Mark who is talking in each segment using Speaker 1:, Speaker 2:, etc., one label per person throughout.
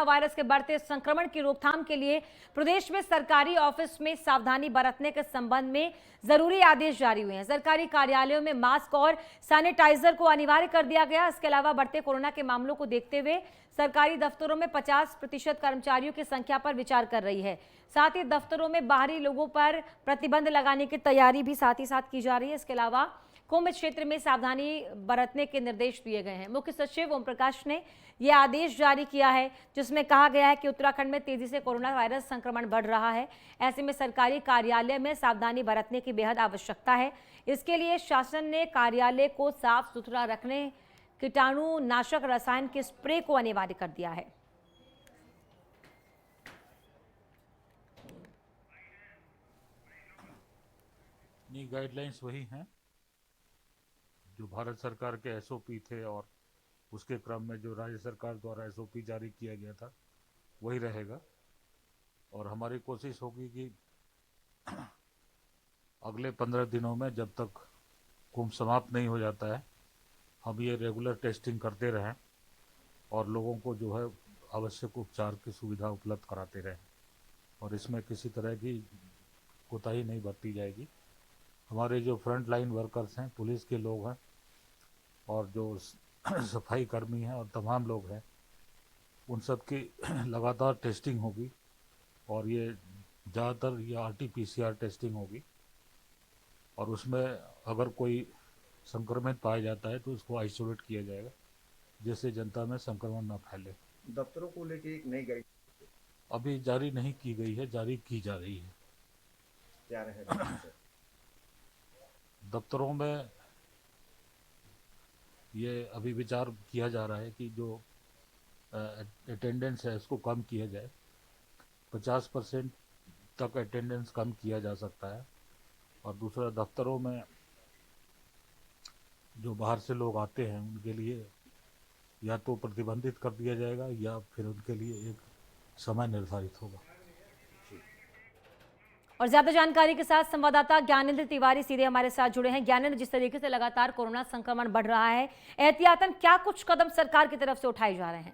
Speaker 1: Virus के बढ़ते संक्रमण की रोकथाम के लिए प्रदेश में सरकारी ऑफिस में सावधानी बरतने के संबंध में जरूरी आदेश जारी हुए हैं। सरकारी कार्यालयों में मास्क और सैनिटाइजर को अनिवार्य कर दिया गया। इसके अलावा बढ़ते कोरोना के मामलों को देखते हुए सरकारी दफ्तरों में 50% कर्मचारियों की संख्या पर विचार कर रही है। साथ ही दफ्तरों में बाहरी लोगों पर प्रतिबंध लगाने की तैयारी भी साथ ही साथ की जा रही है। इसके अलावा कुंभ क्षेत्र में सावधानी बरतने के निर्देश दिए गए हैं। मुख्य सचिव ओम प्रकाश ने यह आदेश जारी किया है, जिसमें कहा गया है कि उत्तराखंड में तेजी से कोरोना वायरस संक्रमण बढ़ रहा है। ऐसे में सरकारी कार्यालय में सावधानी बरतने की बेहद आवश्यकता है। इसके लिए शासन ने कार्यालय को साफ सुथरा रखने कीटाणुनाशक रसायन के स्प्रे को अनिवार्य कर दिया है।
Speaker 2: ये गाइडलाइंस वही हैं जो भारत सरकार के एसओपी थे और उसके क्रम में जो राज्य सरकार द्वारा एसओपी जारी किया गया था वही रहेगा। और हमारी कोशिश होगी कि अगले 15 दिनों में जब तक कुंभ समाप्त नहीं हो जाता है हम ये रेगुलर टेस्टिंग करते रहें और लोगों को जो है आवश्यक उपचार की सुविधा उपलब्ध कराते रहें और इसमें किसी तरह की कोताही नहीं बरती जाएगी। हमारे जो फ्रंट लाइन वर्कर्स हैं, पुलिस के लोग हैं और जो सफाई कर्मी हैं और तमाम लोग हैं, उन सब की लगातार टेस्टिंग होगी और ये ज़्यादातर ये RT-PCR टेस्टिंग होगी और उसमें अगर कोई संक्रमित पाया जाता है तो उसको आइसोलेट किया जाएगा जिससे जनता में संक्रमण न फैले।
Speaker 3: दफ्तरों को लेके एक नई गाइड
Speaker 2: अभी जारी नहीं की गई है, जारी की जा रही है।
Speaker 3: क्या रहेगा
Speaker 2: दफ्तरों में ये अभी विचार किया जा रहा है कि जो अटेंडेंस है उसको कम किया जाए। 50% तक अटेंडेंस कम किया जा सकता है। और दूसरा, दफ्तरों में जो बाहर से लोग आते हैं उनके लिए या तो प्रतिबंधित कर दिया जाएगा या फिर उनके लिए एक समय निर्धारित होगा।
Speaker 1: और ज्यादा जानकारी के साथ संवाददाता ज्ञानेंद्र तिवारी सीधे हमारे साथ जुड़े हैं। ज्ञानेंद्र, जिस तरीके से लगातार कोरोना संक्रमण बढ़ रहा है, एहतियातन क्या कुछ कदम सरकार की तरफ से उठाए जा रहे हैं?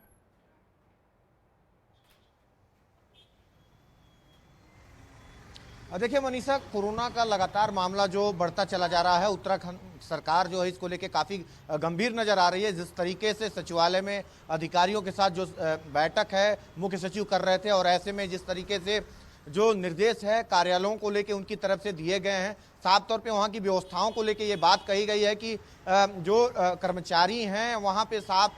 Speaker 3: देखिए मनीषा, कोरोना का लगातार मामला जो बढ़ता चला जा रहा है, उत्तराखंड सरकार जो है इसको लेके काफ़ी गंभीर नज़र आ रही है। जिस तरीके से सचिवालय में अधिकारियों के साथ जो बैठक है मुख्य सचिव कर रहे थे और ऐसे में जिस तरीके से जो निर्देश है कार्यालयों को लेके उनकी तरफ से दिए गए हैं, साफ तौर पे वहाँ की व्यवस्थाओं को लेके ये बात कही गई है कि जो कर्मचारी हैं वहाँ पे साफ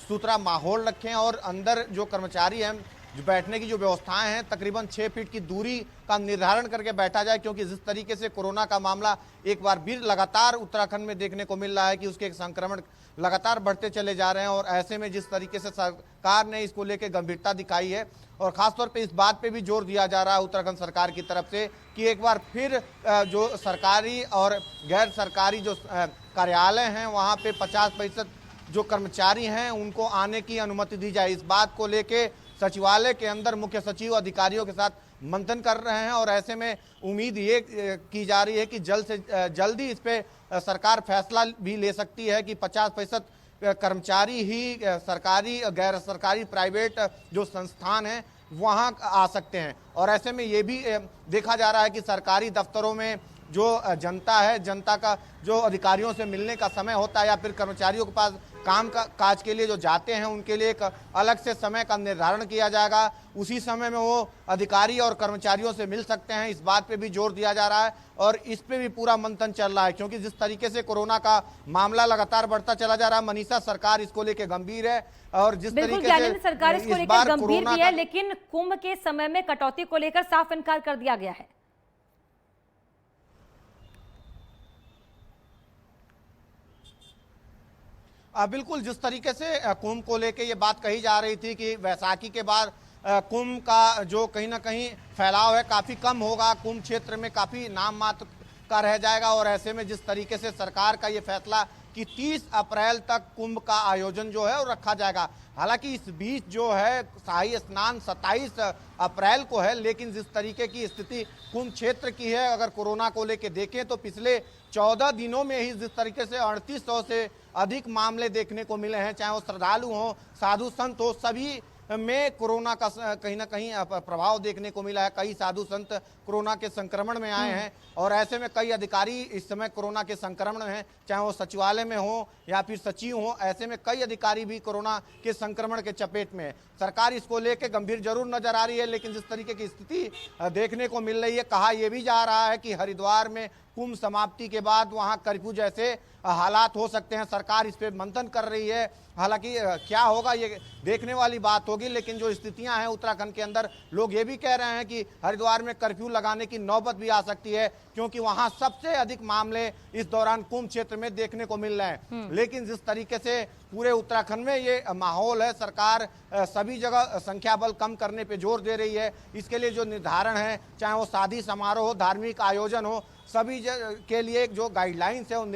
Speaker 3: सुथरा माहौल रखें और अंदर जो कर्मचारी हैं जो बैठने की जो व्यवस्थाएं हैं तकरीबन 6 फीट की दूरी का निर्धारण करके बैठा जाए, क्योंकि जिस तरीके से कोरोना का मामला एक बार फिर लगातार उत्तराखंड में देखने को मिल रहा है कि उसके संक्रमण लगातार बढ़ते चले जा रहे हैं और ऐसे में जिस तरीके से सरकार ने इसको लेकर गंभीरता दिखाई है और खासतौर पे इस बात पे भी जोर दिया जा रहा है उत्तराखंड सरकार की तरफ से कि एक बार फिर जो सरकारी और गैर सरकारी जो कार्यालय हैं वहाँ पे 50% जो कर्मचारी हैं उनको आने की अनुमति दी जाए। इस बात को लेके सचिवालय के अंदर मुख्य सचिव अधिकारियों के साथ मंथन कर रहे हैं और ऐसे में उम्मीद ये की जा रही है कि जल्द से जल्दी इस पे सरकार फैसला भी ले सकती है कि 50% कर्मचारी ही सरकारी गैर सरकारी प्राइवेट जो संस्थान हैं वहाँ आ सकते हैं। और ऐसे में ये भी देखा जा रहा है कि सरकारी दफ्तरों में जो जनता है, जनता का जो अधिकारियों से मिलने का समय होता है या फिर कर्मचारियों के पास काम का काज के लिए जो जाते हैं उनके लिए एक अलग से समय का निर्धारण किया जाएगा। उसी समय में वो अधिकारी और कर्मचारियों से मिल सकते हैं। इस बात पे भी जोर दिया जा रहा है और इस पे भी पूरा मंथन चल रहा है, क्योंकि जिस तरीके से कोरोना का मामला लगातार बढ़ता चला जा रहा है मनीषा, सरकार इसको लेके गंभीर है और जिस तरीके से
Speaker 1: सरकार इसको लेकर गंभीर भी है, लेकिन कुंभ के समय में कटौती को लेकर साफ इनकार कर दिया गया है।
Speaker 3: बिल्कुल, जिस तरीके से कुंभ को लेके ये बात कही जा रही थी कि वैसाखी के बाद कुंभ का जो कहीं ना कहीं फैलाव है काफ़ी कम होगा, कुंभ क्षेत्र में काफ़ी नाम मात्र का रह जाएगा और ऐसे में जिस तरीके से सरकार का ये फैसला कि 30 अप्रैल तक कुंभ का आयोजन जो है वो रखा जाएगा। हालांकि इस बीच जो है शाही स्नान 27 अप्रैल को है, लेकिन जिस तरीके की स्थिति कुंभ क्षेत्र की है अगर कोरोना को लेके देखें तो पिछले 14 दिनों में ही जिस तरीके से 3800 से अधिक मामले देखने को मिले हैं, चाहे वो श्रद्धालु हों, साधु संत हो, सभी में कोरोना का कहीं ना कहीं प्रभाव देखने को मिला है। कई साधु संत कोरोना के संक्रमण में आए हैं और ऐसे में कई अधिकारी इस समय कोरोना के संक्रमण में हैं, चाहे वो सचिवालय में हो या फिर सचिव हो। ऐसे में कई अधिकारी भी कोरोना के संक्रमण के चपेट में है। सरकार इसको लेकर गंभीर जरूर नजर आ रही है, लेकिन जिस तरीके की स्थिति देखने को मिल रही है, कहा यह भी जा रहा है कि हरिद्वार में कुंभ समाप्ति के बाद वहां कर्फ्यू जैसे हालात हो सकते हैं। सरकार इस पे मंथन कर रही है। हालांकि क्या होगा ये देखने वाली बात होगी, लेकिन जो स्थितियां हैं उत्तराखंड के अंदर, लोग ये भी कह रहे हैं कि हरिद्वार में कर्फ्यू लगाने की नौबत भी आ सकती है, क्योंकि वहां सबसे अधिक मामले इस दौरान कुंभ क्षेत्र में देखने को मिल रहे हैं। लेकिन जिस तरीके से पूरे उत्तराखंड में ये माहौल है, सरकार सभी जगह संख्या बल कम करने पे जोर दे रही है। इसके लिए जो निर्धारण है, चाहे वो शादी समारोह हो, धार्मिक आयोजन हो, सभी के लिए जो गाइडलाइंस है वो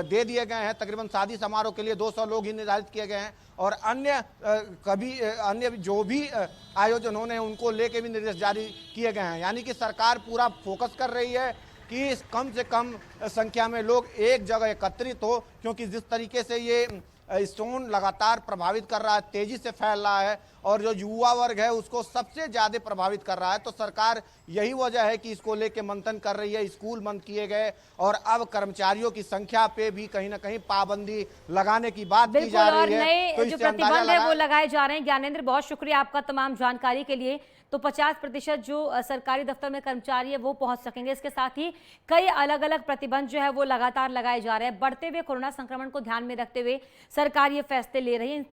Speaker 3: दे दिए गए हैं। तकरीबन शादी समारोह के लिए 200 लोग ही निर्धारित किए गए हैं और अन्य जो भी आयोजन होने हैं उनको लेके भी निर्देश जारी किए गए हैं। यानी कि सरकार पूरा फोकस कर रही है कि कम से कम संख्या में लोग एक जगह एकत्रित हो, क्योंकि जिस तरीके से ये स्टोन लगातार प्रभावित कर रहा है, तेजी से फैल रहा है और जो युवा वर्ग है उसको सबसे ज्यादा प्रभावित कर रहा है। तो सरकार यही वजह है कि इसको लेके मंथन कर रही है। स्कूल बंद किए गए और अब कर्मचारियों की संख्या पे भी कहीं ना कहीं पाबंदी लगाने की बात की जा रही है।
Speaker 1: नए
Speaker 3: तो
Speaker 1: जो
Speaker 3: इससे अंदाजा
Speaker 1: प्रतिबंध है वो
Speaker 3: लगा
Speaker 1: लगाए जा रहे हैं। ज्ञानेंद्र, बहुत शुक्रिया आपका तमाम जानकारी के लिए। तो 50% जो सरकारी दफ्तर में कर्मचारी है वो पहुंच सकेंगे। इसके साथ ही कई अलग अलग प्रतिबंध जो है वो लगातार लगाए जा रहे हैं। बढ़ते हुए कोरोना संक्रमण को ध्यान में रखते हुए सरकार ये फैसले ले रही है।